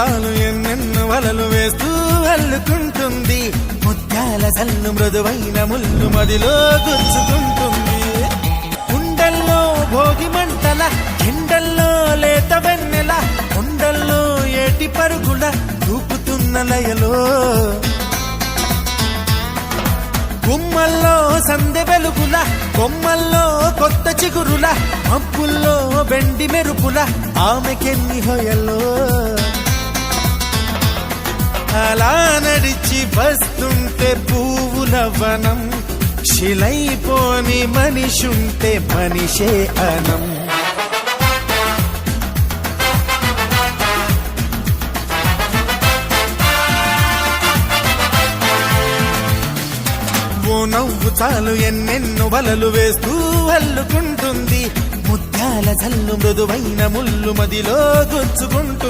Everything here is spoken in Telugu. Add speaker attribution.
Speaker 1: చాలు ఎన్నెన్నో వలలు వేస్తూ అల్లుకుంటుంది, ముత్యాల జల్లు మృదువైన ముళ్ళు మదిలో గుచ్చుకుంటుంది. కుండల్లో భోగి మంటల, ఎండల్లో లేత వెన్నెల, కొండల్లో ఏటి పరుగుల దూకుతున్న లయలో, గుమ్మల్లో సందె వెలుగుల, కొమ్మల్లో కొత్త చిగురుల, మబ్బుల్లో బెండి మెరుపుల ఆమెకెన్ని హొయల్లో. అలా నడిచి వస్తుంటే పువ్వుల వనం, శిలైపోని మనిషుంటే మనిషే అనం. ఓ నవ్వు చాలు ఎన్నెన్నో వలలు వేస్తూ అల్లుకుంటుంది, ముత్యాల జల్లు మృదువైన ముళ్ళు మదిలో గుచ్చుకుంటుంది.